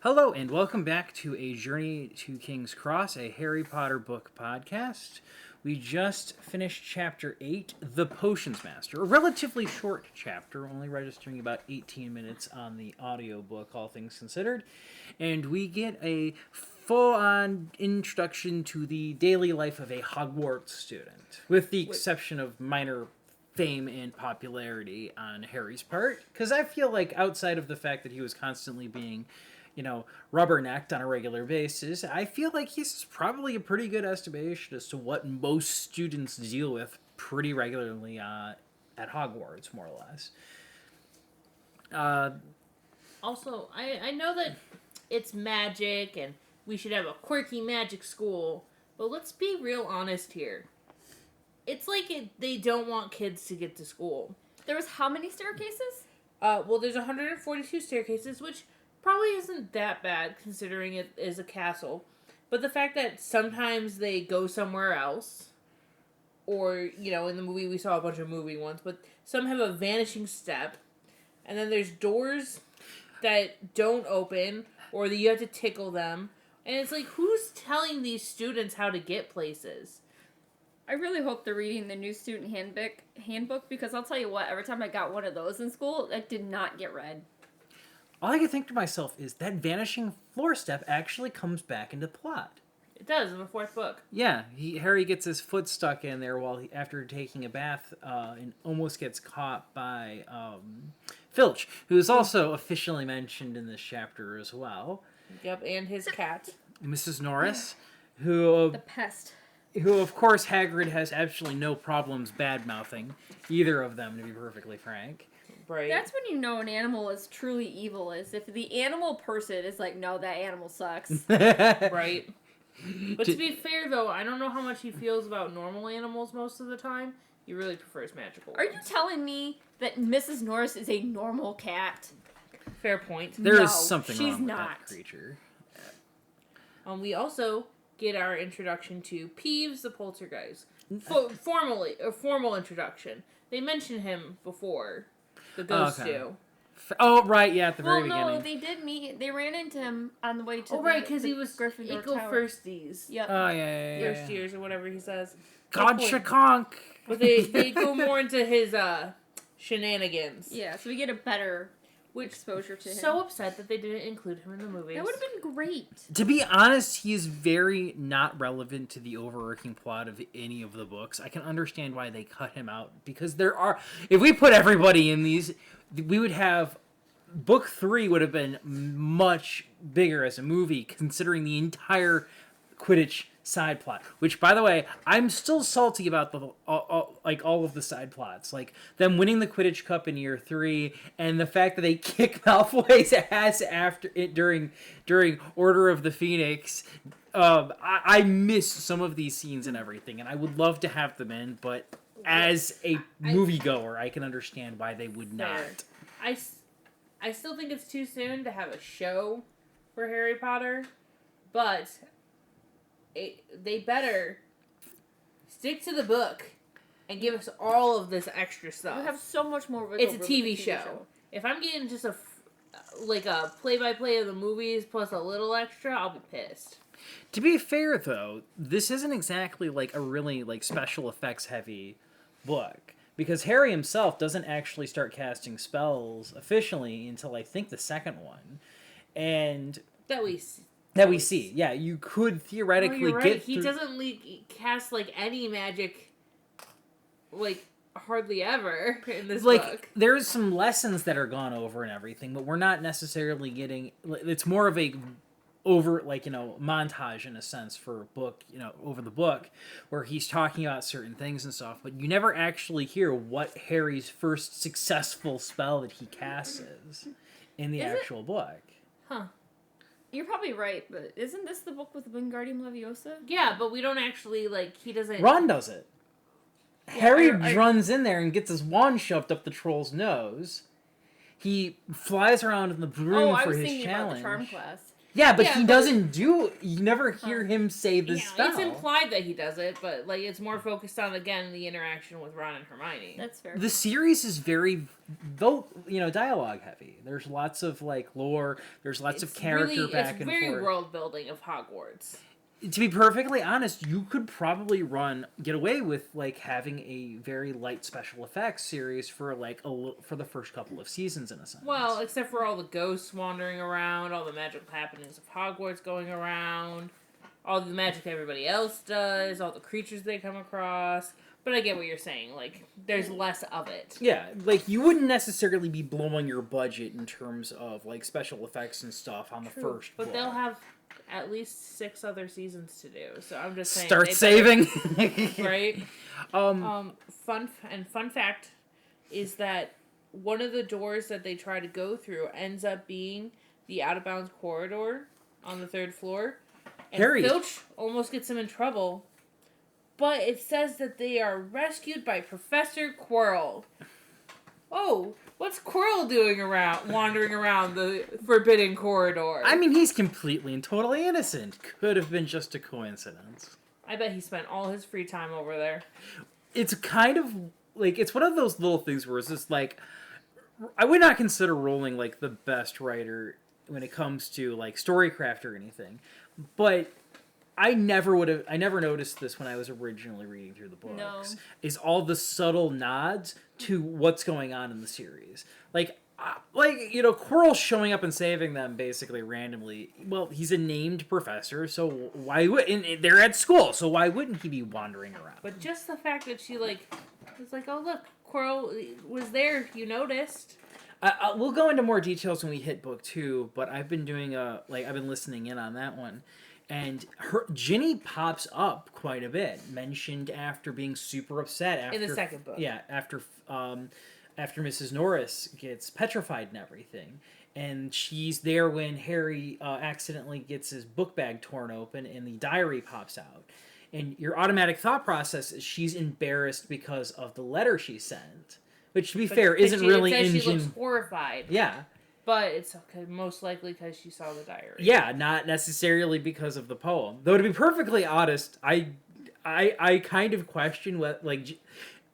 Hello, and welcome back to A Journey to King's Cross, a Harry Potter book podcast. We just finished Chapter 8, The Potions Master, a relatively short chapter, only registering about 18 minutes on the audiobook, all things considered. And we get a full-on introduction to the daily life of a Hogwarts student, with the exception of minor fame and popularity on Harry's part. Because I feel like outside of the fact that he was constantly being rubbernecked on a regular basis, I feel like he's probably a pretty good estimation as to what most students deal with pretty regularly at Hogwarts, more or less. Also, I know that it's magic and we should have a quirky magic school, but let's be real honest here. It's like they don't want kids to get to school. There was how many staircases? Well, there's 142 staircases, which probably isn't that bad considering it is a castle. But the fact that sometimes they go somewhere else, or, in the movie we saw a bunch of movie ones, but some have a vanishing step, and then there's doors that don't open, or that you have to tickle them, and it's like, who's telling these students how to get places? I really hope they're reading the new student handbook, because I'll tell you what, every time I got one of those in school, it did not get read. All I can think to myself is that vanishing floor step actually comes back into plot. It does in the fourth book. Yeah, Harry gets his foot stuck in there after taking a bath and almost gets caught by Filch, who is also officially mentioned in this chapter as well. Yep, and his cat. Mrs. Norris, who... The pest. Who, of course, Hagrid has absolutely no problems bad-mouthing either of them, to be perfectly frank. Right. That's when you know an animal is truly evil, is if the animal person is like, no, that animal sucks. Right. But to be fair, though, I don't know how much he feels about normal animals most of the time. He really prefers magical Are ones. you telling me that Mrs. Norris is a normal cat? Fair point. There is something she's wrong with not. that creature. We also get our introduction to Peeves the Poltergeist. Formal introduction. They mention him before. The ghosts do. Oh, right, yeah, at the very beginning. Well, no, they did meet. They ran into him on the way to because he was Gryffindor Eco Tower. Firsties. Yep. Oh, yeah. First years or whatever he says. Gotcha conk! But they go more into his shenanigans. Yeah, so we get a better exposure to him. So upset that they didn't include him in the movies. That would have been great. To be honest, he is very not relevant to the overarching plot of any of the books. I can understand why they cut him out, because if we put everybody in these, we would have... Book 3 would have been much bigger as a movie, considering the entire Quidditch side plot. Which, by the way, I'm still salty about all of the side plots, like them winning the Quidditch Cup in year 3, and the fact that they kick Malfoy's ass during Order of the Phoenix. I miss some of these scenes and everything, and I would love to have them in, but as a moviegoer, I can understand why they would not. I still think it's too soon to have a show for Harry Potter, but they better stick to the book and give us all of this extra stuff. You have so much more wiggle It's a room TV with show. If I'm getting just a play-by-play of the movies plus a little extra, I'll be pissed. To be fair, though, this isn't exactly like a really special effects heavy book. Because Harry himself doesn't actually start casting spells officially until I think the second one. And That we see. Yeah, you could theoretically get He doesn't cast any magic hardly ever in this book. There's some lessons that are gone over and everything, but we're not necessarily getting... It's more of a montage in a sense for a book, over the book, where he's talking about certain things and stuff, but you never actually hear what Harry's first successful spell that he casts is in the actual book. Huh. You're probably right, but isn't this the book with Wingardium Leviosa? Yeah, but we don't actually, he doesn't... Ron does it. Yeah, Harry runs in there and gets his wand shoved up the troll's nose. He flies around in the broom for his challenge. About the charm class. Yeah, but Yeah, he but- doesn't do. You never hear him say the Yeah, spell. it's implied that he does it, but like it's more focused on again the interaction with Ron and Hermione. That's fair. The series is very, dialogue heavy. There's lots of like lore. There's lots of character back and very forth. world building of Hogwarts. To be perfectly honest, you could probably get away with like having a very light special effects series for like for the first couple of seasons in a sense. Well, except for all the ghosts wandering around, all the magical happenings of Hogwarts going around, all the magic everybody else does, all the creatures they come across. But I get what you're saying. Like, there's less of it. Yeah, like you wouldn't necessarily be blowing your budget in terms of like special effects and stuff on the first. But book. they'll have at least 6 other seasons to do. So I'm just saying. Start they saving. better- right? Fun fact is that one of the doors that they try to go through ends up being the out of bounds corridor on the 3rd floor. And Harry. Filch almost gets him in trouble. But it says that they are rescued by Professor Quirrell. Oh, what's Quirrell doing wandering around the forbidden corridor? I mean, he's completely and totally innocent. Could have been just a coincidence. I bet he spent all his free time over there. It's kind of like it's one of those little things where it's just like I would not consider Rowling like the best writer when it comes to like storycraft or anything, but I never noticed this when I was originally reading through the books. No. Is all the subtle nods to what's going on in the series. Quirrell showing up and saving them basically randomly. Well, he's a named professor, so why would they're at school, so why wouldn't he be wandering around? But just the fact that she was like, oh look, Quirrell was there, you noticed. We'll go into more details when we hit book 2, but I've been doing I've been listening in on that one. And Ginny pops up quite a bit, mentioned after being super upset after In the second book. Yeah, after Mrs. Norris gets petrified and everything, and she's there when Harry accidentally gets his book bag torn open and the diary pops out. And your automatic thought process is she's embarrassed because of the letter she sent, which to be fair isn't really it says in she looks horrified. Yeah. But it's most likely because she saw the diary. Yeah, not necessarily because of the poem. Though to be perfectly honest, I kind of question what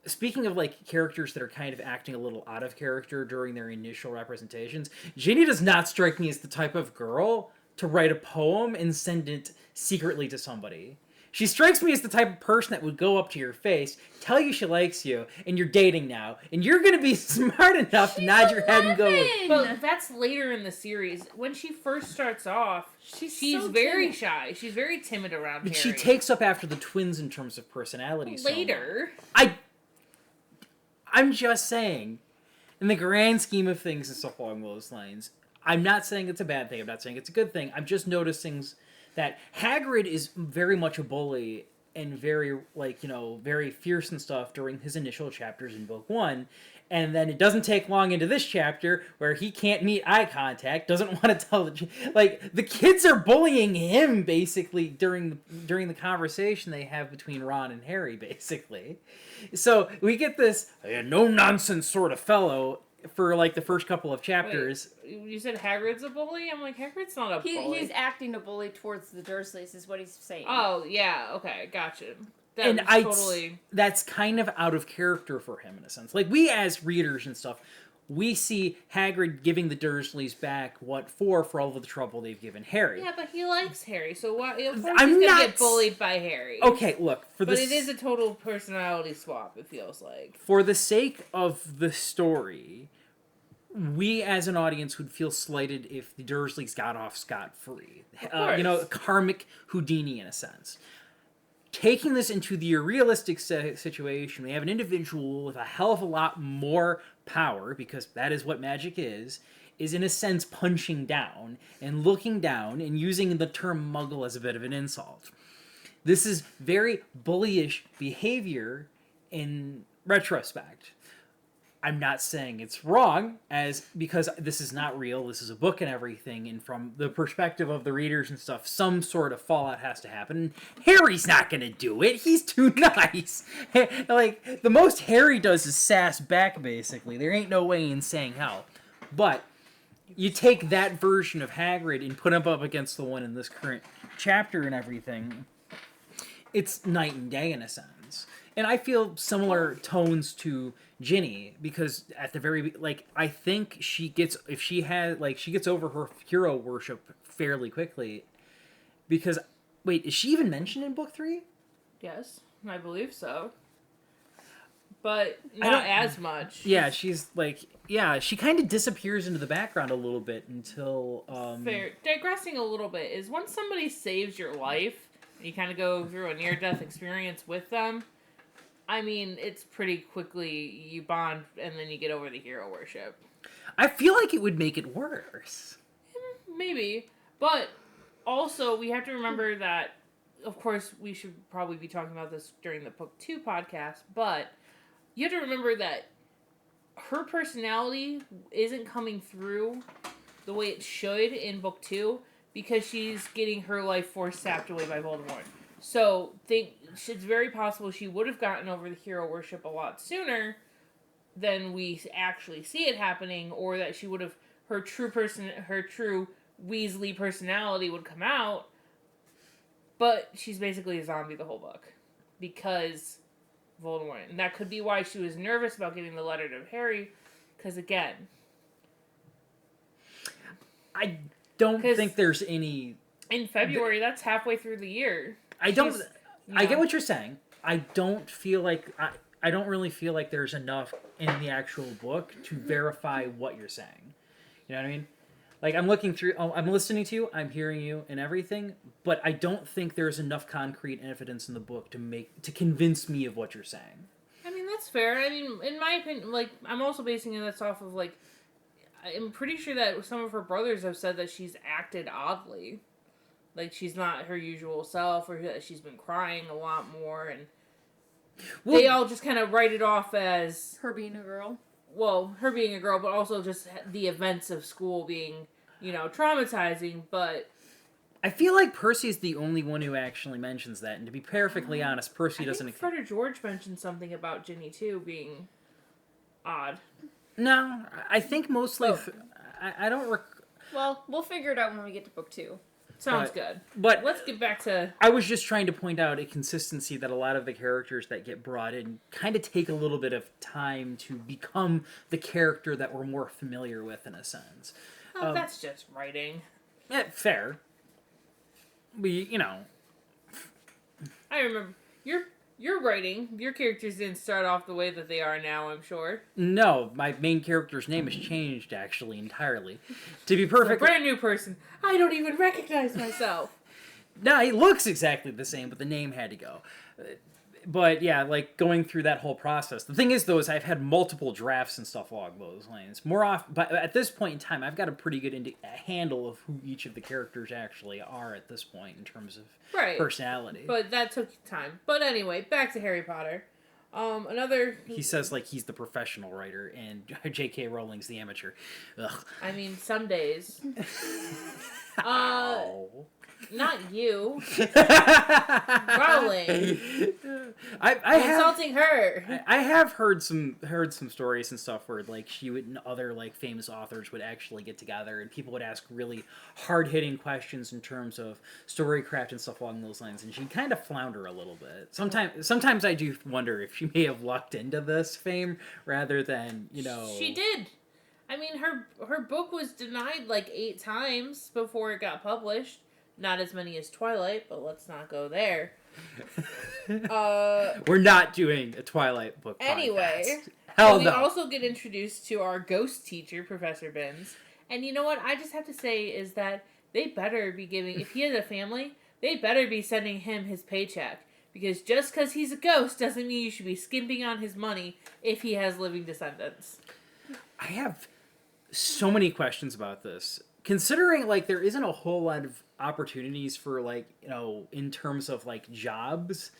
speaking of like characters that are kind of acting a little out of character during their initial representations, Ginny does not strike me as the type of girl to write a poem and send it secretly to somebody. She strikes me as the type of person that would go up to your face, tell you she likes you, and you're dating now, and you're going to be smart enough to nod your head and go... But that's later in the series. When she first starts off, she's so very timid. Shy. She's very timid around But Harry. she takes up after the twins in terms of personality. Later. I'm just saying, in the grand scheme of things and stuff along those lines, I'm not saying it's a bad thing. I'm not saying it's a good thing. I'm just noticing that Hagrid is very much a bully and very, very fierce and stuff during his initial chapters in book 1. And then it doesn't take long into this chapter where he can't meet eye contact, doesn't want to tell the kids are bullying him basically during the conversation they have between Ron and Harry, basically. So we get this no-nonsense sort of fellow for the first couple of chapters. Wait, you said Hagrid's a bully? I'm like, Hagrid's not a bully. He's acting a bully towards the Dursleys is what he's saying. Oh, yeah, okay, gotcha. That's kind of out of character for him in a sense. Like, we as readers and stuff, we see Hagrid giving the Dursleys back what for all of the trouble they've given Harry. Yeah, but he likes Harry, so why? Of course he's gonna get bullied by Harry. Okay, look it is a total personality swap. It feels like for the sake of the story, we as an audience would feel slighted if the Dursleys got off scot-free. Karmic Houdini in a sense. Taking this into the realistic situation, we have an individual with a hell of a lot more power, because that is what magic is in a sense punching down and looking down and using the term muggle as a bit of an insult. This is very bullyish behavior in retrospect. I'm not saying it's wrong, because this is not real, this is a book and everything, and from the perspective of the readers and stuff, some sort of fallout has to happen. Harry's not gonna do it, he's too nice. The most Harry does is sass back, basically. There ain't no way in saying how. But you take that version of Hagrid and put him up against the one in this current chapter and everything, it's night and day in a sense. And I feel similar tones to Ginny, because at the very, like, I think she gets over her hero worship fairly quickly. Because, wait, is she even mentioned in book 3? Yes, I believe so. But not as much. Yeah, she's like, she kind of disappears into the background a little bit until... Fair. Digressing a little bit is once somebody saves your life, and you kind of go through a near-death experience with them, I mean, it's pretty quickly you bond and then you get over the hero worship. I feel like it would make it worse. Maybe. But also, we have to remember that, of course, we should probably be talking about this during the Book 2 podcast, but you have to remember that her personality isn't coming through the way it should in Book 2 because she's getting her life force sapped away by Voldemort. So, it's very possible she would have gotten over the hero worship a lot sooner than we actually see it happening, or that she would have, her true Weasley personality would come out, but she's basically a zombie the whole book because Voldemort. And that could be why she was nervous about giving the letter to Harry, because again, I don't think there's any... In February, that's halfway through the year. I get what you're saying. I don't feel like... I don't really feel like there's enough in the actual book to verify what you're saying. You know what I mean? Like, I'm looking through... I'm listening to you, I'm hearing you and everything, but I don't think there's enough concrete evidence in the book to convince me of what you're saying. I mean, that's fair. I mean, in my opinion, like, I'm also basing this off of, like... I'm pretty sure that some of her brothers have said that she's acted oddly. Like, she's not her usual self, or that she's been crying a lot more, and they all just kind of write it off as... Her being a girl. Well, her being a girl, but also just the events of school being, traumatizing, but... I feel like Percy's the only one who actually mentions that, and to be perfectly honest, Percy doesn't... I think Fred or George mentioned something about Ginny, too, being odd. No, I think mostly... I don't... Well, we'll figure it out when we get to book 2. Sounds good. But let's get back to... I was just trying to point out a consistency that a lot of the characters that get brought in kind of take a little bit of time to become the character that we're more familiar with, in a sense. Oh, that's just writing. Yeah, fair. I remember... Your writing, your characters didn't start off the way that they are now, I'm sure. No, my main character's name has changed, actually, entirely. To be perfect... It's a brand new person. I don't even recognize myself. No, he looks exactly the same, but the name had to go. But yeah, like, going through that whole process. The thing is, though, is I've had multiple drafts and stuff along those lines. More often, but at this point in time, I've got a pretty good handle of who each of the characters actually are at this point in terms of personality. But that took time. But anyway, back to Harry Potter. He says, like, he's the professional writer, and J.K. Rowling's the amateur. Ugh. I mean, some days. Not you. Rowling. I'm insulting her. I have heard some stories and stuff where, like, she would and other, like, famous authors would actually get together and people would ask really hard-hitting questions in terms of storycraft and stuff along those lines, and she'd kind of flounder a little bit. Sometimes I do wonder if she may have lucked into this fame rather than, She did. I mean, her book was denied like 8 times before it got published. Not as many as Twilight, but let's not go there. We're not doing a Twilight book anyway, podcast. We also get introduced to our ghost teacher, Professor Binns. And you know what I just have to say is that they better be giving, if he has a family, they better be sending him his paycheck. Because just because he's a ghost doesn't mean you should be skimping on his money if he has living descendants. I have so many questions about this. Considering, like, there isn't a whole lot of opportunities for, like, in terms of, like, jobs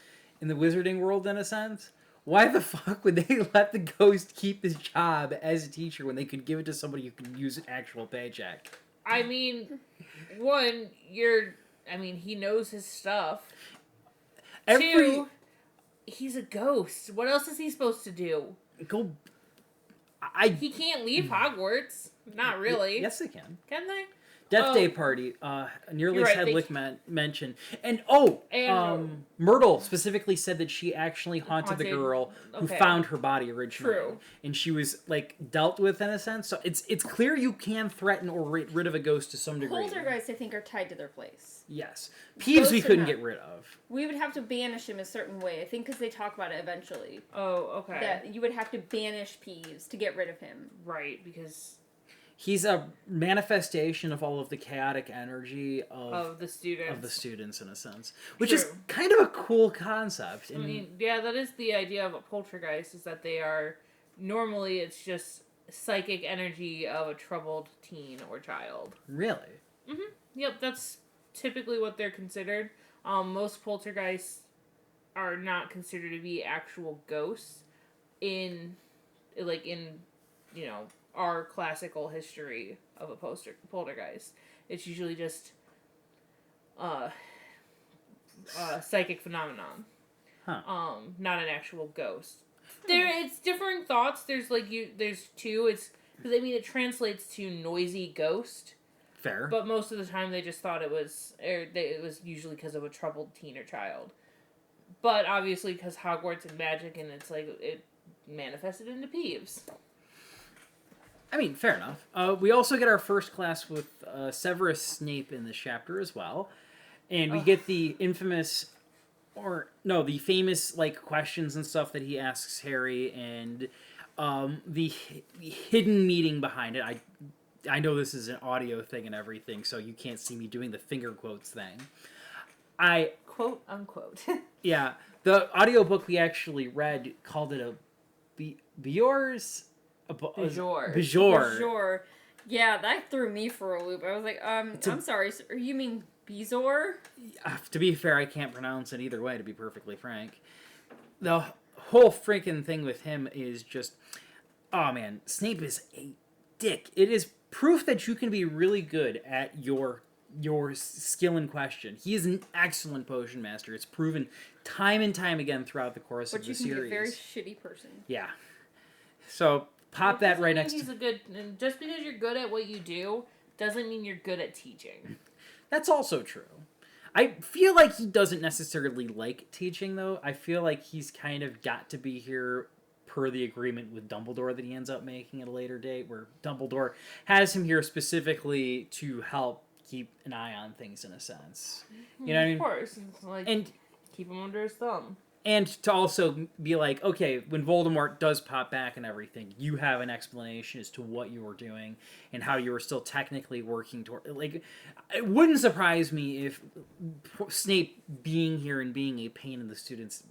in the wizarding world, in a sense, why the fuck would they let the ghost keep his job as a teacher when they could give it to somebody who could use an actual paycheck? I mean, he knows his stuff. 2, he's a ghost. What else is he supposed to do? He can't leave Hogwarts. Not really. Yes, they can. Can they? Death Day Party, Nearly You're right, Sedlick mentioned. And, Myrtle specifically said that she actually haunted the girl who found her body originally. True. And she was, like, dealt with in a sense. So it's clear you can threaten or get rid of a ghost to some degree. Poltergeists, I think, are tied to their place. Yes. Peeves we couldn't get rid of. We would have to banish him a certain way, I think, because they talk about it eventually. Oh, okay. That you would have to banish Peeves to get rid of him. Right, because... He's a manifestation of all of the chaotic energy of the students, in a sense, which is kind of a cool concept. I mean, yeah, that is the idea of a poltergeist, is that they are normally it's just psychic energy of a troubled teen or child. Really? Mm-hmm. Yep, that's typically what they're considered. Most poltergeists are not considered to be actual ghosts in our classical history of a poltergeist. It's usually just psychic phenomenon. Huh. Not an actual ghost. It's different thoughts. There's two. It's because it translates to noisy ghost. Fair. But most of the time they just thought it was usually because of a troubled teen or child. But obviously because Hogwarts and magic, and it's like it manifested into Peeves. I mean, fair enough. We also get our first class with Severus Snape in this chapter as well. And we get the famous, questions and stuff that he asks Harry, and the hidden meaning behind it. I know this is an audio thing and everything, so you can't see me doing the finger quotes thing. Quote, unquote. Yeah. The audiobook we actually read called it a Bjor's... Bajor. Yeah, that threw me for a loop. I was like, I'm sorry, you mean Bezor? To be fair, I can't pronounce it either way, to be perfectly frank. The whole freaking thing with him is just... Oh, man. Snape is a dick. It is proof that you can be really good at your skill in question. He is an excellent potion master. It's proven time and time again throughout the course of the series. But you can be a very shitty person. Yeah. So... Pop that right next to... Just because you're good at what you do doesn't mean you're good at teaching. That's also true. I feel like he doesn't necessarily like teaching, though. I feel like he's kind of got to be here per the agreement with Dumbledore that he ends up making at a later date, where Dumbledore has him here specifically to help keep an eye on things, in a sense. You know what I mean? Of course. And keep him under his thumb. And to also be like, okay, when Voldemort does pop back and everything, you have an explanation as to what you were doing and how you were still technically working toward... Like, it wouldn't surprise me if Snape being here and being a pain in the students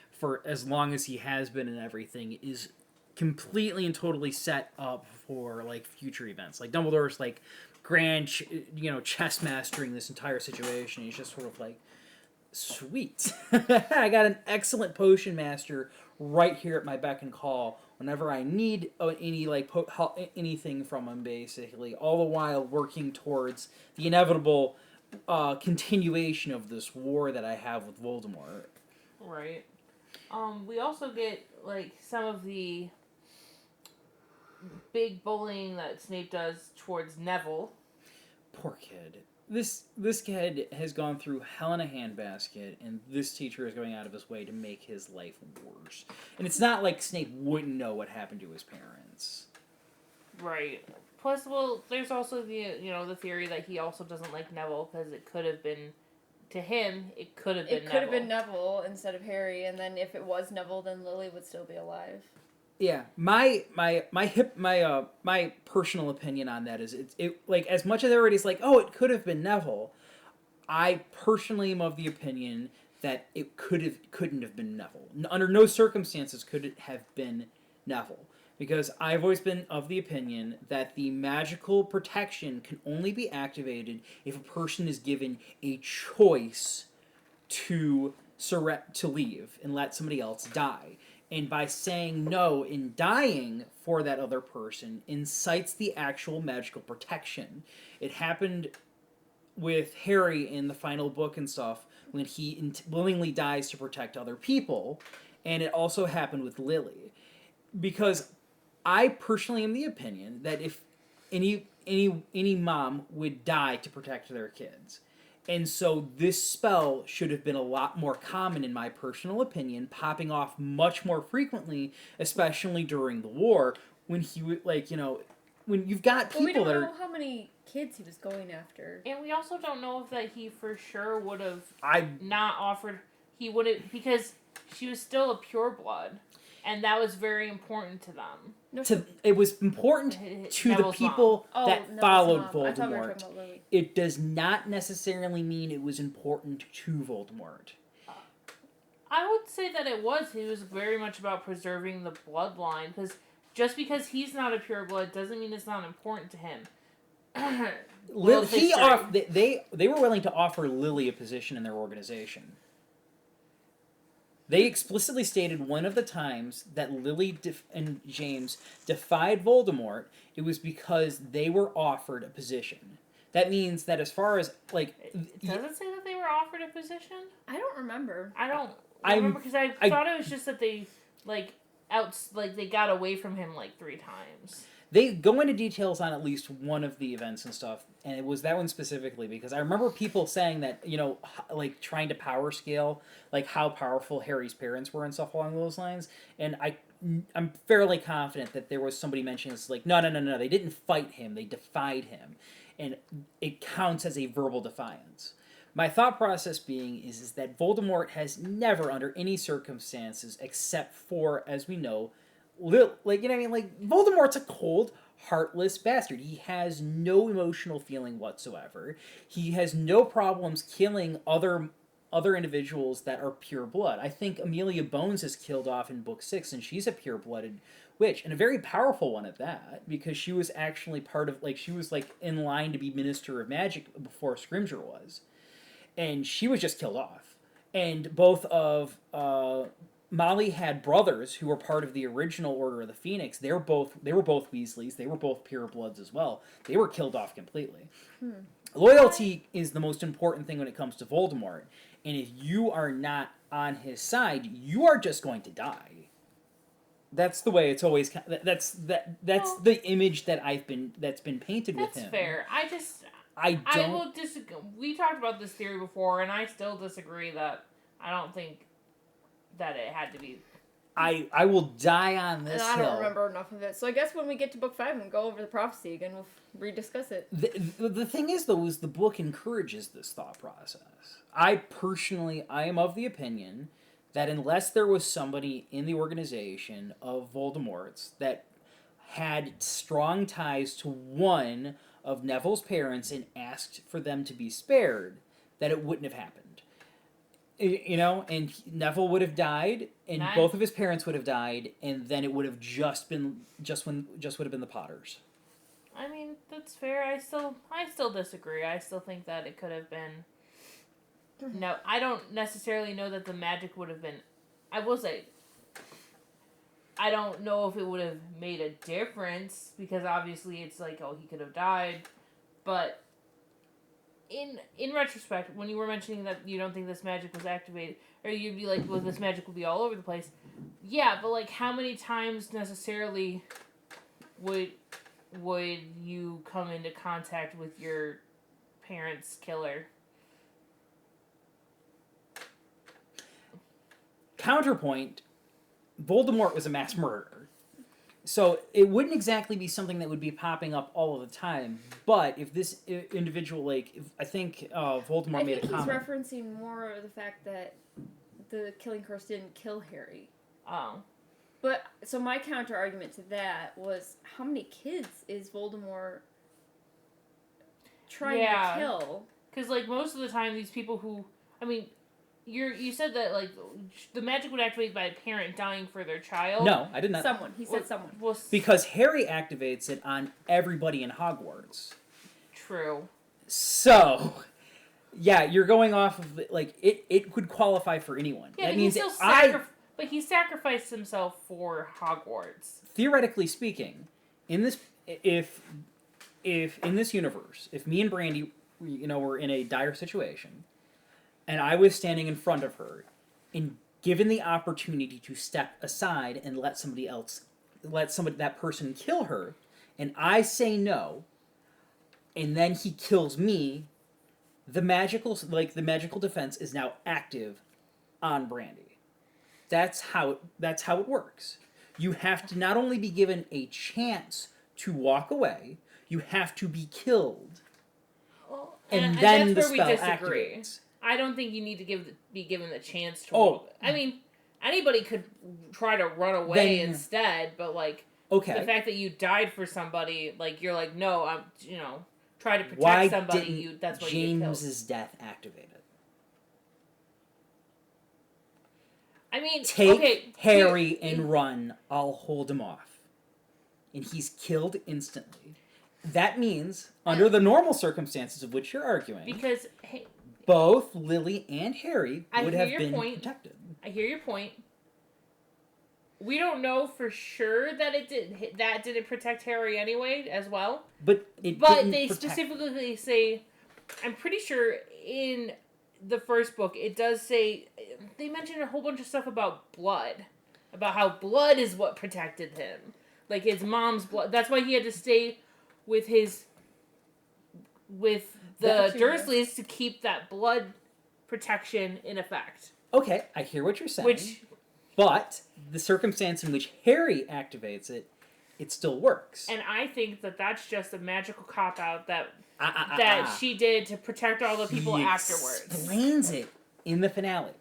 for as long as he has been and everything is completely and totally set up for, like, future events. Like, Dumbledore's, like, grand, chess mastering this entire situation. He's just sort of like... Sweet. I got an excellent potion master right here at my beck and call whenever I need anything from him, basically. All the while working towards the inevitable continuation of this war that I have with Voldemort. Right. We also get, some of the big bullying that Snape does towards Neville. Poor kid. This kid has gone through hell in a handbasket, and this teacher is going out of his way to make his life worse. And it's not like Snape wouldn't know what happened to his parents. Right. Plus, there's also the theory that he also doesn't like Neville because it could have been, to him, it could have been Neville. It could have been Neville instead of Harry, and then if it was Neville, then Lily would still be alive. Yeah, my personal opinion on that is it as much as everybody's like, oh, it could have been Neville, I personally am of the opinion that it couldn't have been Neville. Under no circumstances could it have been Neville, because I've always been of the opinion that the magical protection can only be activated if a person is given a choice to leave and let somebody else die. And by saying no and dying for that other person incites the actual magical protection. It happened with Harry in the final book and stuff when he willingly dies to protect other people. And it also happened with Lily. Because I personally am the opinion that if any mom would die to protect their kids. And so this spell should have been a lot more common, in my personal opinion, popping off much more frequently, especially during the war, when he would, like, you know, when you've got people we don't that know are... how many kids he was going after. And we also don't know if that he for sure would have I not offered... He would have... Because she was still a pureblood. And that was very important to them. It was important to the Neville's people mom. that Neville's followed mom. I thought we were Voldemort. talking about Lily. It does not necessarily mean it was important to Voldemort. I would say that it was. He was very much about preserving the bloodline. Because just because he's not a pureblood doesn't mean it's not important to him. They were willing to offer Lily a position in their organization. They explicitly stated one of the times that Lily and James defied Voldemort, it was because they were offered a position. That means that as far as, like... Does it say that they were offered a position? I don't remember. I don't remember, because I thought it was just that they, they got away from him, 3 times. They go into details on at least one of the events and stuff, and it was that one specifically, because I remember people saying that, you know, trying to power scale, how powerful Harry's parents were and stuff along those lines, and I'm fairly confident that there was somebody mentioning this, no, they didn't fight him, they defied him, and it counts as a verbal defiance. My thought process being is that Voldemort has never, under any circumstances, except for, as we know, Voldemort's a cold, heartless bastard. He has no emotional feeling whatsoever. He has no problems killing other individuals that are pure blood. I think Amelia Bones is killed off in Book 6, and she's a pure-blooded witch, and a very powerful one at that, because she was actually part of, she was, in line to be Minister of Magic before Scrimgeour was. And she was just killed off. And both of... Molly had brothers who were part of the original Order of the Phoenix. They were both Weasleys. They were both purebloods as well. They were killed off completely. Loyalty is the most important thing when it comes to Voldemort. And if you are not on his side, you are just going to die. That's the way it's always. That's the image that's been painted with him. That's fair. I will disagree. We talked about this theory before, and I still disagree that I don't think that it had to be. I will die on this hill. I don't remember enough of it. So I guess when we get to book 5 and go over the prophecy again, we'll rediscuss it. The thing is, though, is the book encourages this thought process. I am of the opinion that unless there was somebody in the organization of Voldemort's that had strong ties to one of Neville's parents and asked for them to be spared, that it wouldn't have happened. You know, and Neville would have died, and both of his parents would have died, and then it would have just would have been the Potters. I mean, that's fair. I still disagree. I still think that it could have been. No, I don't necessarily know that the magic would have been. I will say, I don't know if it would have made a difference, because obviously it's he could have died, but. In retrospect, when you were mentioning that you don't think this magic was activated, or you'd be well, this magic would be all over the place. Yeah, but how many times necessarily would you come into contact with your parents' killer? Counterpoint, Voldemort was a mass murderer. So it wouldn't exactly be something that would be popping up all of the time. But if this individual, I think Voldemort made a comment. I think he's referencing more of the fact that the killing curse didn't kill Harry. Oh. But, so my counter argument to that was, how many kids is Voldemort trying to kill? Because, most of the time, these people who, you said that, the magic would activate by a parent dying for their child. No, I did not. Someone. He said someone. Because Harry activates it on everybody in Hogwarts. True. So, yeah, you're going off of, it could qualify for anyone. Yeah, that but means but he sacrificed himself for Hogwarts. Theoretically speaking, if in this universe, if me and Brandy, were in a dire situation, and I was standing in front of her, and given the opportunity to step aside and let that person kill her, and I say no, and then he kills me, the magical defense is now active on Brandy. That's how it works. You have to not only be given a chance to walk away, you have to be killed. Well, And then that's the where we spell disagree. activates. I don't think you need to be given the chance to. Oh. I mean, anybody could try to run away Then- instead, but like Okay. the fact that you died for somebody, like you're like, no, I'm try to protect Why somebody. didn't That's why you get killed. James's death activate it? I mean, Take Harry and run. I'll hold him off. And he's killed instantly. That means, under the normal circumstances of which you're arguing, because both Lily and Harry I would hear have your been point. protected. I hear your point. We don't know for sure that didn't protect Harry anyway as well. But they protect... specifically say, I'm pretty sure in the first book it does say, they mention a whole bunch of stuff about blood, about how blood is what protected him, like his mom's blood. That's why he had to stay with the Dursleys to keep that blood protection in effect. Okay, I hear what you're saying. But the circumstance in which Harry activates it, it still works. And I think that that's just a magical cop-out that that she did to protect all the people afterwards. Explains it in the finale.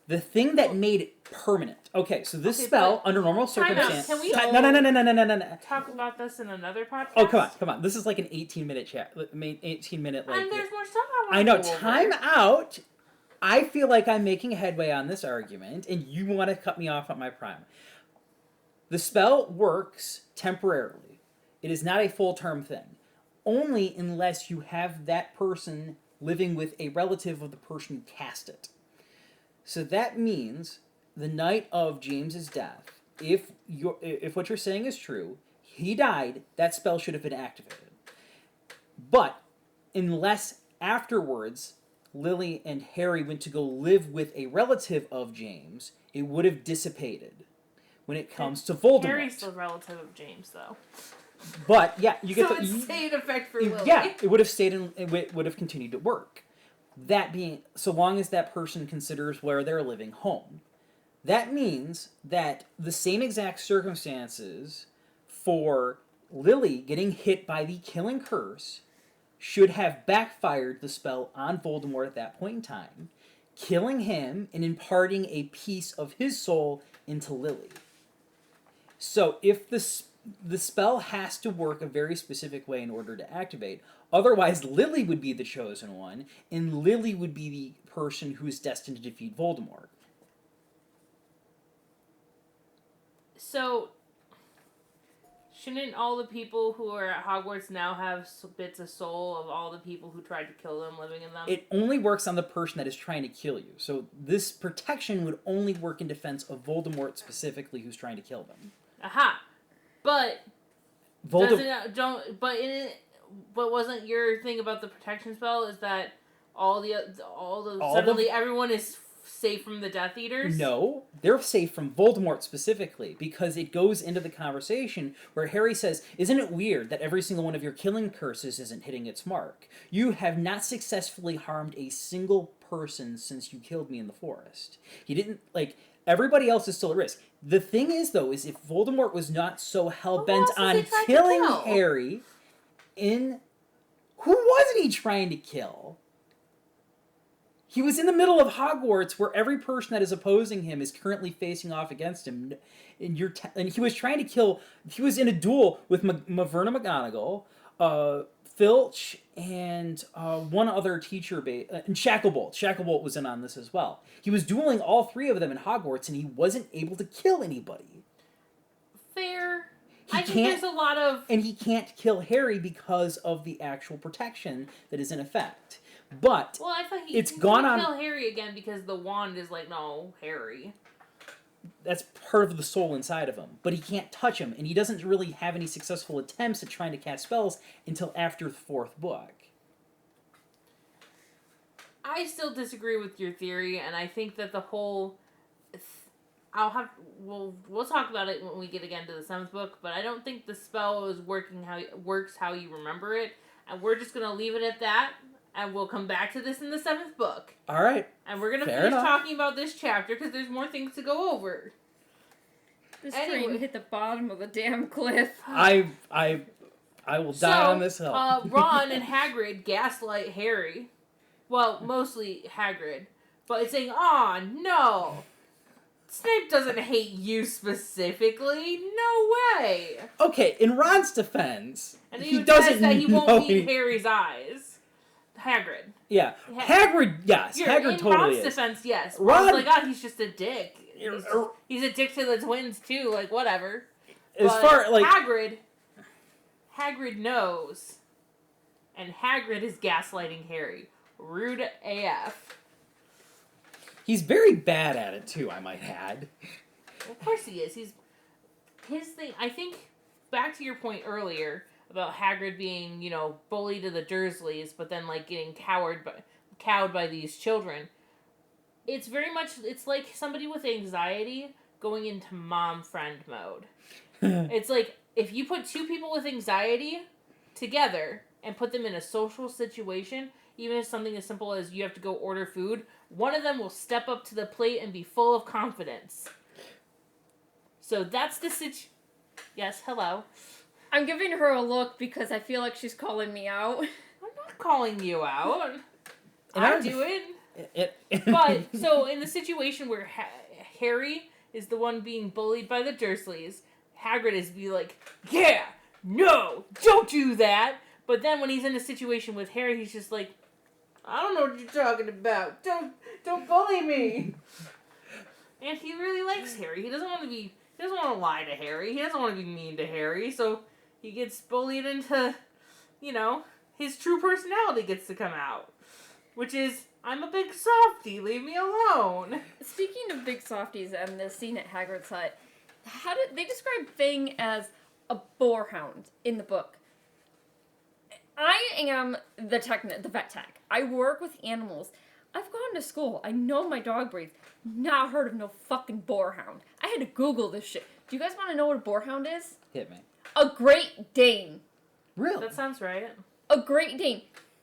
The thing that made it permanent. Okay, so this spell, under normal circumstances... Can we No. talk about this in another podcast? Oh, come on. This is like an 18-minute chat. 18-minute, like... And there's more stuff I want to I know. go over. Time out. I feel like I'm making headway on this argument, and you want to cut me off at my prime. The spell works temporarily. It is not a full-term thing. Only unless you have that person living with a relative of the person who cast it. So that means the night of James's death, if what you're saying is true, he died, that spell should have been activated. But unless afterwards Lily and Harry went to go live with a relative of James, it would have dissipated when it comes to Voldemort. Harry's the relative of James, though. But yeah, you get so it stayed in effect for Lily. Yeah, it would have stayed in. It would have continued to work. That being, so long as that person considers where they're living home, that means that the same exact circumstances for Lily getting hit by the killing curse should have backfired the spell on Voldemort at that point in time, killing him and imparting a piece of his soul into Lily. So if the spell has to work a very specific way in order to activate, otherwise Lily would be the chosen one, and Lily would be the person who is destined to defeat Voldemort. So, shouldn't all the people who are at Hogwarts now have bits of soul of all the people who tried to kill them living in them? It only works on the person that is trying to kill you. So this protection would only work in defense of Voldemort specifically, who's trying to kill them. Aha! But but wasn't your thing about the protection spell is that suddenly everyone is safe from the Death Eaters? No, they're safe from Voldemort specifically, because it goes into the conversation where Harry says, "Isn't it weird that every single one of your killing curses isn't hitting its mark? You have not successfully harmed a single person since you killed me in the forest." He didn't, everybody else is still at risk. The thing is, though, is if Voldemort was not so hell-bent on killing Harry, who wasn't he trying to kill? He was in the middle of Hogwarts, where every person that is opposing him is currently facing off against him. And he was trying to kill... He was in a duel with Maverna McGonagall, Filch, and one other teacher, and Shacklebolt. Shacklebolt was in on this as well. He was dueling all three of them in Hogwarts, and he wasn't able to kill anybody. Fair. I think there's a lot of... And he can't kill Harry because of the actual protection that is in effect. But well, I thought it's gone on. Kill Harry again because the wand is like, no, Harry. That's part of the soul inside of him, but he can't touch him, and he doesn't really have any successful attempts at trying to cast spells until after the fourth book. I still disagree with your theory, and I think that the whole we'll talk about it when we get again to the 7th book, but I don't think the spell is works how you remember it, and we're just gonna leave it at that, and we'll come back to this in the 7th book. All right. And we're gonna Fair finish enough. talking about this chapter because there's more things to go over. This train hit the bottom of the damn cliff. I will die on this hill. Ron and Hagrid gaslight Harry. Well, mostly Hagrid, but it's saying, "Aw, no. Snape doesn't hate you specifically. No way." Okay, in Ron's defense, And he says doesn't that he know won't meet Harry's eyes. Hagrid. Yeah, Hagrid. Yes, Hagrid in totally Ron's is. defense, yes. Ron- Ron's like, he's just a dick. He's a dick to the twins too. Like whatever. As But far like Hagrid knows, and Hagrid is gaslighting Harry. Rude AF. he's very bad at it too, I might add. Of course he is. His thing. I think back to your point earlier about Hagrid being, bullied to the Dursleys, but then like getting cowed by these children. It's very much. It's like somebody with anxiety going into mom friend mode. It's like if you put two people with anxiety together and put them in a social situation, even if something as simple as you have to go order food, one of them will step up to the plate and be full of confidence. So that's the Yes, hello. I'm giving her a look because I feel like she's calling me out. I'm not calling you out. And I do it. But, so in the situation where Harry is the one being bullied by the Dursleys, Hagrid is be like, yeah, no, don't do that. But then when he's in a situation with Harry, he's just like, I don't know what you're talking about. Don't bully me. And he really likes Harry. He doesn't want to lie to Harry. He doesn't want to be mean to Harry. So he gets bullied into, his true personality gets to come out. Which is, I'm a big softie, leave me alone. Speaking of big softies and the scene at Hagrid's hut, how did they describe Fang as a boarhound in the book? I am the vet tech. I work with animals. I've gone to school. I know my dog breeds. Not heard of no fucking boarhound. I had to Google this shit. Do you guys want to know what a boarhound is? Hit me. A Great Dane. Really? That sounds right. A Great Dane.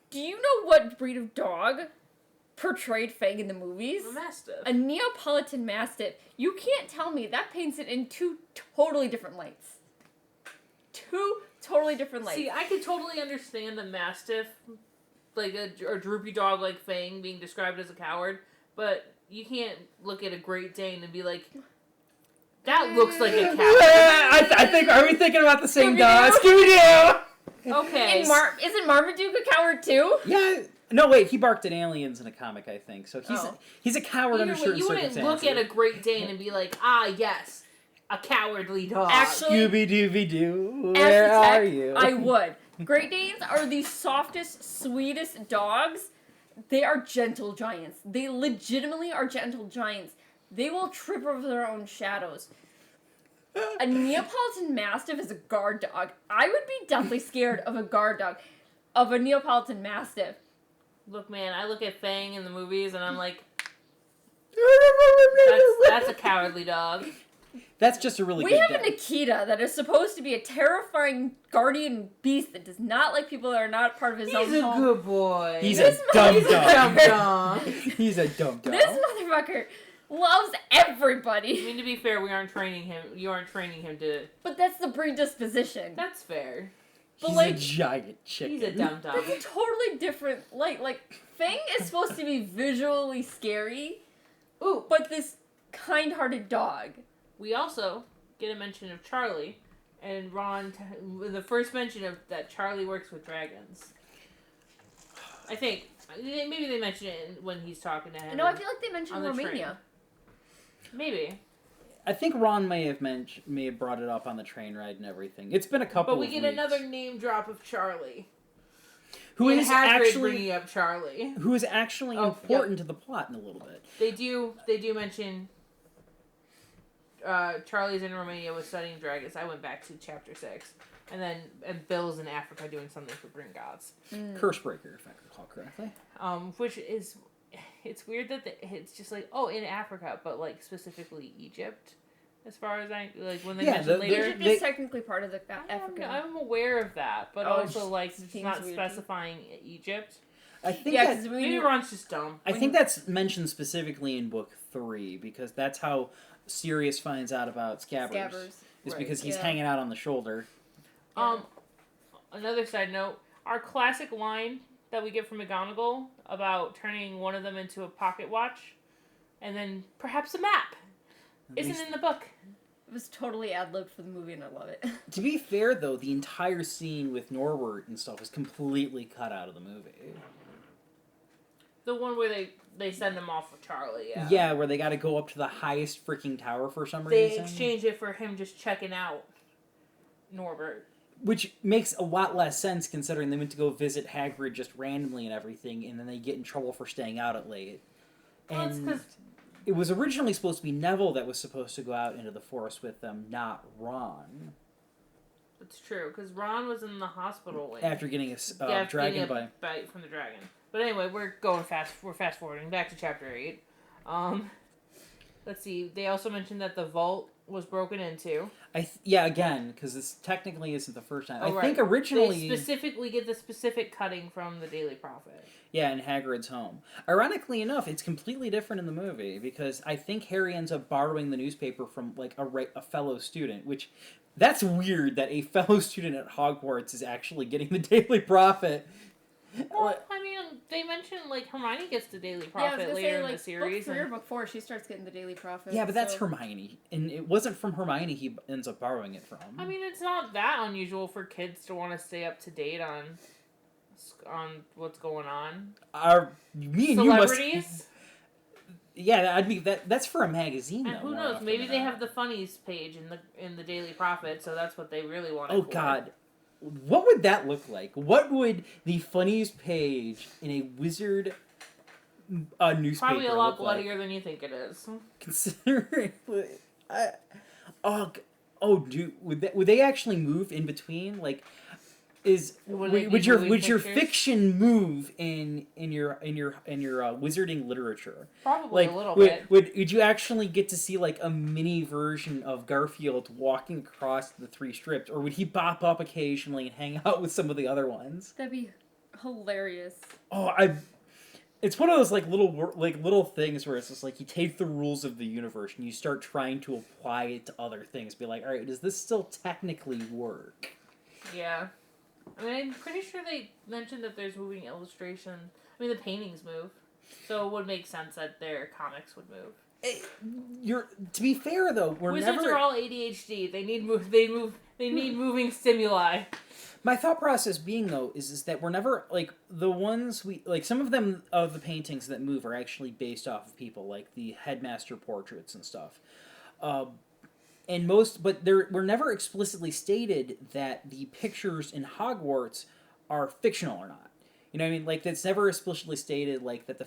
Do you know what breed of dog portrayed Fang in the movies? A Mastiff. A Neapolitan Mastiff. You can't tell me that paints it in two totally different lights. Two totally different lights. See, I could totally understand a Mastiff, like a droopy dog like Fang being described as a coward, but you can't look at a Great Dane and be like, that looks like a coward. I think, are we thinking about the same dog? Scooby-Doo! Okay. Isn't Marmaduke a coward too? Yeah. No, wait. He barked at aliens in a comic, I think. So he's a coward under certain you wouldn't circumstances. look at a Great Dane and be like, yes, a cowardly dog. Actually, Scooby-Dooby-Doo, as where the are tech, you? I would. Great Danes are the softest, sweetest dogs. They are gentle giants. They legitimately are gentle giants. They will trip over their own shadows. A Neapolitan Mastiff is a guard dog. I would be deathly scared of a guard dog. Of a Neapolitan Mastiff. Look, man, I look at Fang in the movies and I'm like, that's a cowardly dog. That's just a really We good have dog. an Akita that is supposed to be a terrifying guardian beast that does not like people that are not part of his own He's a home. good boy. He's This a dumb dumb dog. dog. He's a dumb dog. This motherfucker loves everybody. I mean, to be fair, we aren't training him. You aren't training him to. But that's the predisposition. That's fair. But He's like, a giant chicken. He's a dumb dog. that's a totally different. Like Fang is supposed to be visually scary. Ooh, But this kind-hearted dog. we also get a mention of Charlie, and Ron. The first mention of that Charlie works with dragons. I think maybe they mention it when he's talking to him. No, I feel like they mentioned on the Romania. Maybe. I think Ron may have brought it up on the train ride and everything. It's been a couple. But we of get weeks. another name drop of Charlie. who And is Hagrid actually bringing up Charlie. who is actually Oh, important to the plot in a little bit. They do mention Charlie's in Romania with studying dragons. I went back to chapter 6. And Bill's in Africa doing something for Gringotts. Cursebreaker, if I recall correctly. Which is it's weird that it's just like, oh, in Africa, but like specifically Egypt. As far as I like, when they mention later, Egypt is technically part of the African. I'm aware of that, but also like it's not specifying Egypt. I think maybe Ron's just dumb. I think that's mentioned specifically in book 3 because that's how Sirius finds out about Scabbers. Is because he's hanging out on the shoulder. Another side note: our classic line that we get from McGonagall about turning one of them into a pocket watch, and then perhaps a map, isn't in the book. It was totally ad-libbed for the movie, and I love it. To be fair, though, the entire scene with Norbert and stuff was completely cut out of the movie. The one where they send him off with Charlie, yeah. Yeah, where they got to go up to the highest freaking tower for some reason. reason. They exchange it for him just checking out Norbert. Which makes a lot less sense considering they went to go visit Hagrid just randomly and everything, and then they get in trouble for staying out at late. And it was originally supposed to be Neville that was supposed to go out into the forest with them, not Ron. That's true, because Ron was in the hospital after getting a dragon bite from the dragon. But anyway, we're fast forwarding back to chapter 8. Let's see. They also mentioned that the vault was broken into. Again, because this technically isn't the first time. I think originally they specifically get the specific cutting from the Daily Prophet. Yeah, in Hagrid's home. Ironically enough, it's completely different in the movie because I think Harry ends up borrowing the newspaper from like a fellow student, which that's weird that a fellow student at Hogwarts is actually getting the Daily Prophet. Well, I mean, they mentioned like Hermione gets the Daily Prophet later in the series. Book 3 or book 4, she starts getting the Daily Prophet. Yeah, but that's Hermione, and it wasn't from Hermione he ends up borrowing it from. I mean, it's not that unusual for kids to want to stay up to date on what's going on. Me and celebrities? You must. Yeah, I'd be that's for a magazine. And who knows? Maybe they have the funnies page in the Daily Prophet, so that's what they really want. Oh God. What would that look like? What would the funniest page in a wizard newspaper Probably a lot look bloodier like? than you think it is. Considering, dude, would they actually move in between? Like, would your fiction move in your wizarding literature? Probably a little bit. Would you actually get to see like a mini version of Garfield walking across the 3 strips, or would he pop up occasionally and hang out with some of the other ones? That'd be hilarious. It's one of those little things where it's just like you take the rules of the universe and you start trying to apply it to other things. Be like, all right, does this still technically work? Yeah. I mean, I'm pretty sure they mentioned that there's moving illustration. I mean, the paintings move, so it would make sense that their comics would move. To be fair though, Wizards are all ADHD. They need They need moving stimuli. My thought process being though is that we're never like the ones we like. Some of them of the paintings that move are actually based off of people, like the headmaster portraits and stuff. But were never explicitly stated that the pictures in Hogwarts are fictional or not. You know what I mean? Like, that's never explicitly stated, like, that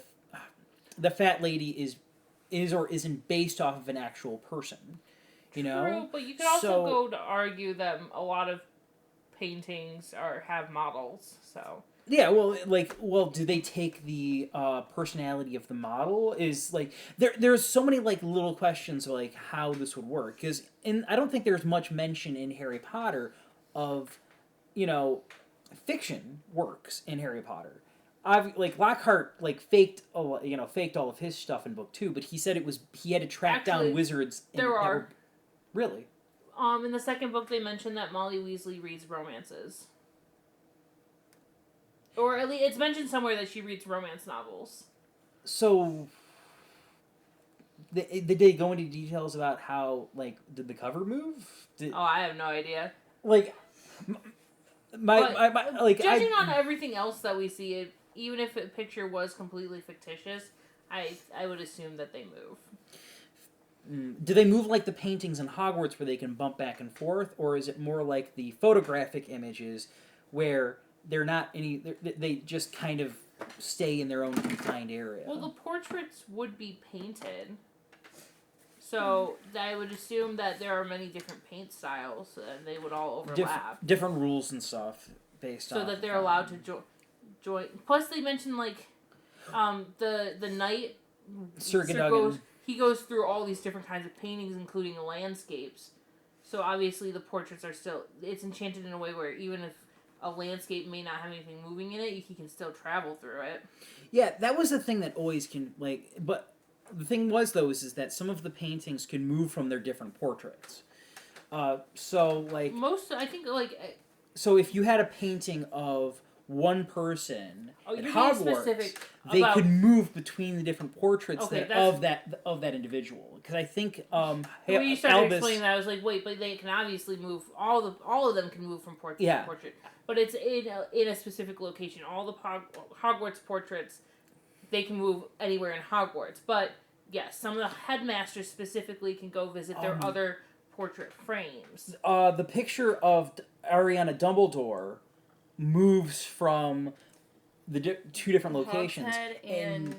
the fat lady is or isn't based off of an actual person. You know? True, but you could also go to argue that a lot of paintings have models, so... Yeah, do they take the personality of the model? Is like there's so many like little questions of like how this would work, because I don't think there's much mention in Harry Potter of, fiction works in Harry Potter. Lockhart faked all of his stuff in book 2, but he said he had to track down wizards. Really. In the second book, they mentioned that Molly Weasley reads romances. Or at least it's mentioned somewhere that she reads romance novels. So, did they go into details about how, did the cover move? I have no idea. Judging on everything else that we see, even if a picture was completely fictitious, I would assume that they move. Do they move like the paintings in Hogwarts where they can bump back and forth, or is it more like the photographic images where they're not they just kind of stay in their own confined area? Well, the portraits would be painted. So I would assume that there are many different paint styles, and they would all overlap. Different rules and stuff based on. So that they're allowed to join. Plus, they mentioned The knight Sir goes, Cadogan. he goes through all these different kinds of paintings, including landscapes. So obviously the portraits are still, it's enchanted in a way where even if a landscape may not have anything moving in it, he can still travel through it. Yeah, that was the thing that always can, like, but the thing was, though, is that some of the paintings can move from their different portraits. So, like... I think, like... So if you had a painting of one person at Hogwarts, they could move between the different portraits of that individual. Because I think when you started explaining that, I was like, wait, but they can obviously move. All of them can move from portrait to portrait, but it's in a specific location. All the Hogwarts portraits, they can move anywhere in Hogwarts. But yes, some of the headmasters specifically can go visit their other portrait frames. The picture of Ariana Dumbledore moves from the two different locations and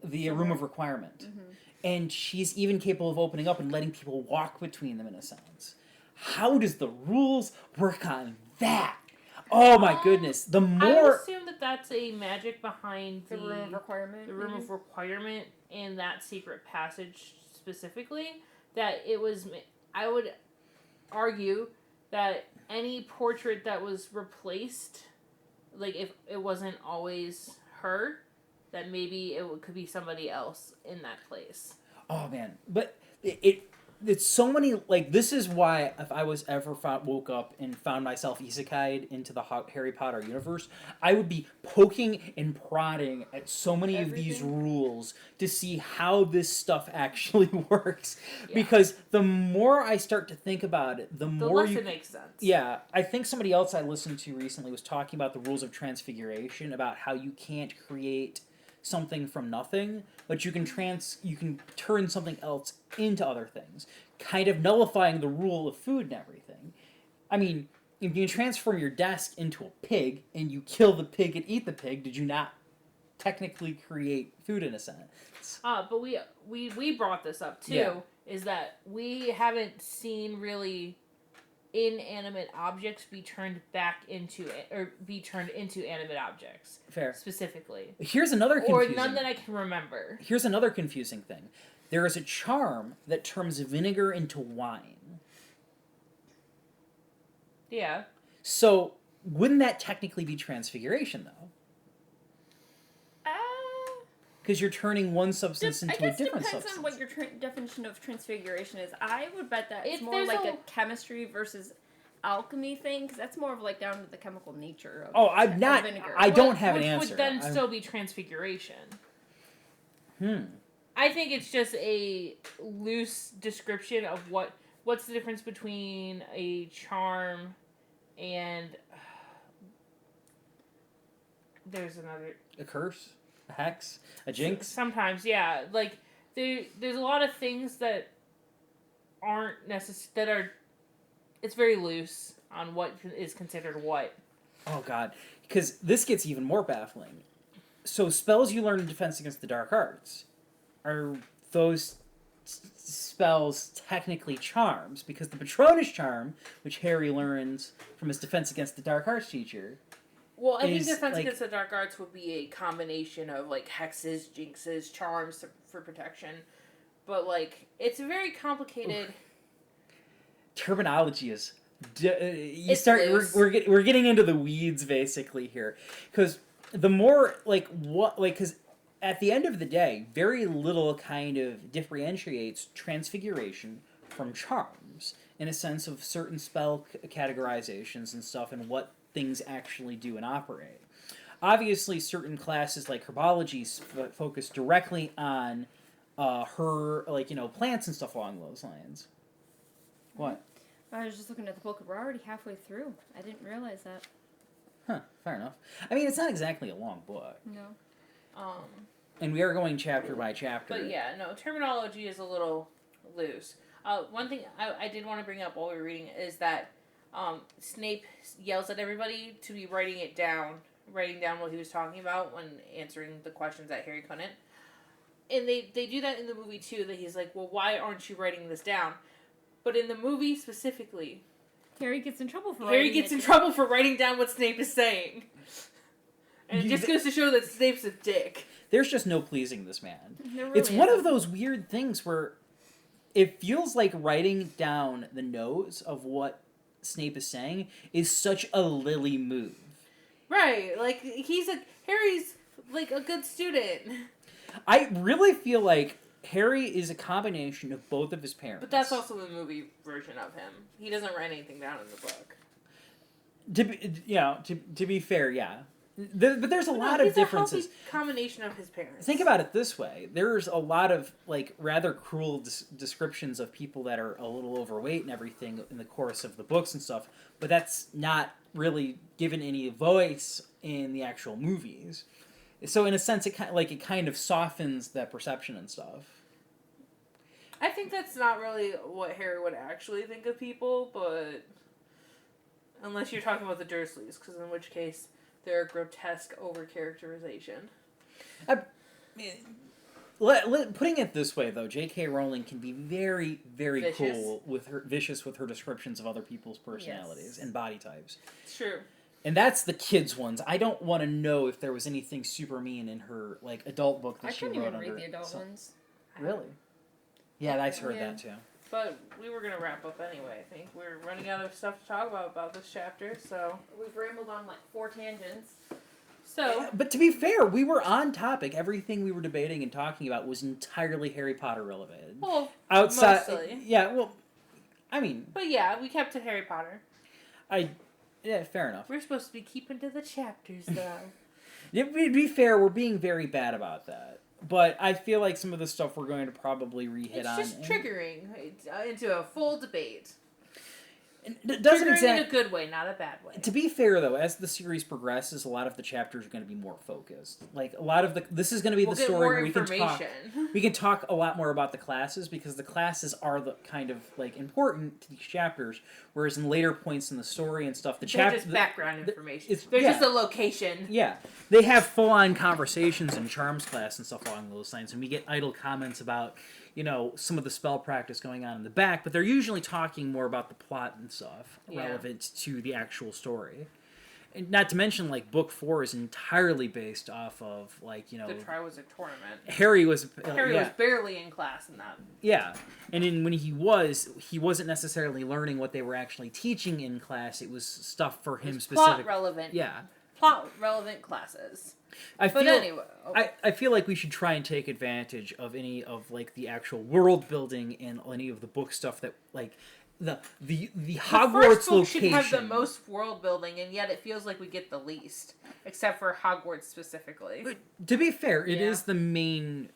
the Room of Requirement. Mm-hmm. And she's even capable of opening up and letting people walk between them in a sense. How does the rules work on that? Oh my goodness. The more... I would assume that that's a magic behind the Room of Requirement. The Room of Requirement and that secret passage specifically. That it was... I would argue that any portrait that was replaced, like if it wasn't always her, that maybe could be somebody else in that place. Oh man, but it's so many, like, this is why if I was ever woke up and found myself isekai'd into the Harry Potter universe, I would be poking and prodding at so many of these rules to see how this stuff actually works. Yeah. Because the more I start to think about it, the more less it makes sense. Yeah, I think somebody else I listened to recently was talking about the rules of transfiguration, about how you can't create something from nothing, but you can turn something else into other things, kind of nullifying the rule of food and everything. I mean, if you can transform your desk into a pig and you kill the pig and eat the pig, did you not technically create food in a sense? But we brought this up too, is that we haven't seen really inanimate objects be turned back into animate objects. Fair. Specifically. Here's another confusing... Or none that I can remember. Here's another confusing thing. There is a charm that turns vinegar into wine. Yeah. So, wouldn't that technically be transfiguration, though? Because you're turning one substance into a different substance. It depends on what your definition of transfiguration is. I would bet that it's more like a chemistry versus alchemy thing, because that's more of like down to the chemical nature of vinegar. I don't have an answer. Which would then still be transfiguration. I think it's just a loose description of what's the difference between a charm and... there's another... A curse? A hex? A jinx? Sometimes, yeah. Like, there's a lot of things that aren't necessary, it's very loose on what is considered what. Oh god. Because this gets even more baffling. So spells you learn in Defense Against the Dark Arts, are those spells technically charms? Because the Patronus charm, which Harry learns from his Defense Against the Dark Arts teacher... Well, I think Defense Against the Dark Arts would be a combination of, like, hexes, jinxes, charms for protection. But, like, it's a very complicated... Terminology is... We're getting into the weeds, basically, here. Because the more, because at the end of the day, very little kind of differentiates transfiguration from charms, in a sense of certain spell categorizations and stuff, and what things actually do and operate. Obviously, certain classes like herbology focus directly on plants and stuff along those lines. What? I was just looking at the book. We're already halfway through. I didn't realize that. Huh, fair enough. I mean, it's not exactly a long book. No. And we are going chapter by chapter. But yeah, no, terminology is a little loose. One thing I did want to bring up while we were reading is that Snape yells at everybody to be writing down what he was talking about when answering the questions that Harry couldn't. And they do that in the movie too, that he's like, well, why aren't you writing this down? But in the movie specifically, Harry gets in trouble for writing down what Snape is saying. And it just goes to show that Snape's a dick. There's just no pleasing this man. Really It's one of those weird things where it feels like writing down the notes of what Snape is saying is such a Lily move. Right, like, Harry's, like, a good student. I really feel like Harry is a combination of both of his parents. But that's also the movie version of him. He doesn't write anything down in the book. To be fair, yeah. But there's a lot of differences. He's a healthy combination of his parents. Think about it this way. There's a lot of, like, rather cruel descriptions of people that are a little overweight and everything in the course of the books and stuff, but that's not really given any voice in the actual movies. So in a sense, it kind of softens that perception and stuff. I think that's not really what Harry would actually think of people, but unless you're talking about the Dursleys, because in which case they're a grotesque over-characterization. Putting it this way, though, J.K. Rowling can be very, very vicious with her descriptions of other people's personalities and body types. True. And that's the kids' ones. I don't want to know if there was anything super mean in her adult book that she wrote. I couldn't even read the adult ones. Really? Yeah, I heard that too. But we were gonna wrap up anyway. I think we're running out of stuff to talk about this chapter. So we've rambled on 4 tangents. So, but to be fair, we were on topic. Everything we were debating and talking about was entirely Harry Potter related. Well, outside, mostly. Yeah. Well, I mean. But yeah, we kept to Harry Potter. Yeah, fair enough. We're supposed to be keeping to the chapters, though. To be fair, we're being very bad about that. But I feel like some of the stuff we're going to probably re-hit on. It's just triggering into a full debate. It doesn't triggering in a good way, not a bad way. To be fair, though, as the series progresses, a lot of the chapters are going to be more focused. Like, a lot of this is going to be the story where we can talk a lot more about the classes, because the classes are the kind of, important to these chapters, whereas in later points in the story and stuff, they're just background information. They're just a location. Yeah. They have full-on conversations in Charms class and stuff along those lines, and we get idle comments about some of the spell practice going on in the back, but they're usually talking more about the plot and stuff relevant to the actual story. And not to mention, Book 4 is entirely based off of, the Triwizard Tournament. Harry was barely in class in that. Yeah. And when he wasn't necessarily learning what they were actually teaching in class. It was stuff for him specific. Plot relevant. Yeah. Plot relevant classes. I feel like we should try and take advantage of any of the actual world building and any of the book stuff that the Hogwarts location should have the most world building, and yet it feels like we get the least, except for Hogwarts specifically. But to be fair, it is the main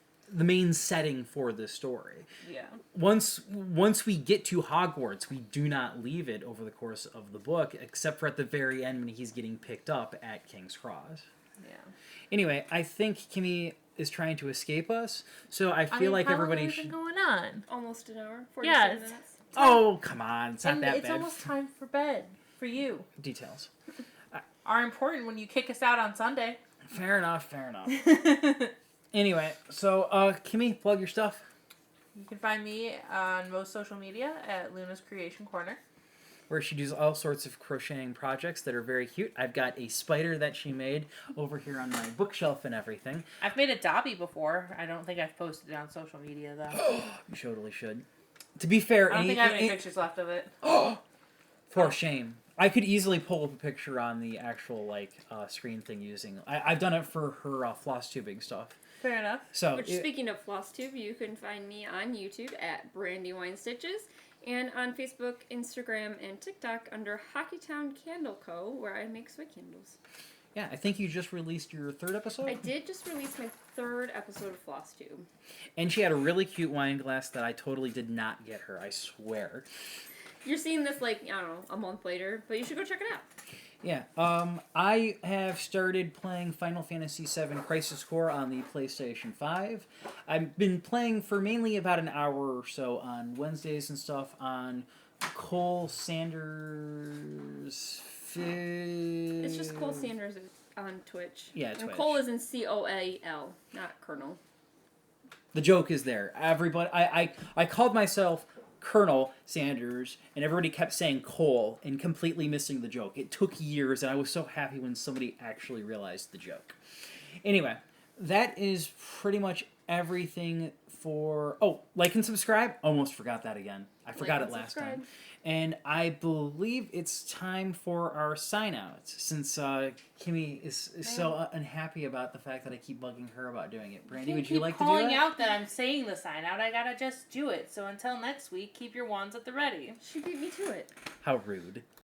setting for this story. Yeah. Once we get to Hogwarts, we do not leave it over the course of the book, except for at the very end when he's getting picked up at King's Cross. Yeah. Anyway, I think Kimmy is trying to escape us, so I feel like everybody should. How long has it been going on? Almost an hour. 47 minutes. Oh, come on. It's not that bad. It's almost time for bed. For you. Details. Are important when you kick us out on Sunday. Fair enough. Anyway, so, Kimmy, plug your stuff. You can find me on most social media at Luna's Creation Corner, where she does all sorts of crocheting projects that are very cute. I've got a spider that she made over here on my bookshelf and everything. I've made a Dobby before. I don't think I've posted it on social media, though. You totally should. To be fair... I don't think I have any pictures left of it. For shame. I could easily pull up a picture on the actual, screen thing using... I've done it for her floss tubing stuff. Fair enough. So, speaking of floss tube, you can find me on YouTube at Brandywine Stitches, and on Facebook, Instagram, and TikTok under Hockeytown Candle Co., where I make soy candles. Yeah, I think you just released your 3rd episode? I did just release my 3rd episode of Floss Tube. And she had a really cute wine glass that I totally did not get her, I swear. You're seeing this, a month later, but you should go check it out. Yeah, I have started playing Final Fantasy VII Crisis Core on the PlayStation 5. I've been playing for mainly about an hour or so on Wednesdays and stuff on Cole Sanders... It's just Cole Sanders on Twitch. Yeah, Twitch. And Cole is in C-O-A-L, not Colonel. The joke is there. Everybody, I called myself Colonel Sanders, and everybody kept saying Cole and completely missing the joke. It took years, and I was so happy when somebody actually realized the joke. Anyway, that is pretty much everything for... Oh, like and subscribe? Almost forgot that again. I forgot it last time. And I believe it's time for our sign-outs, since Kimmy is so unhappy about the fact that I keep bugging her about doing it. Brandy, would you like to do it? Calling out that I'm saying the sign-out, I gotta just do it. So until next week, keep your wands at the ready. She beat me to it. How rude.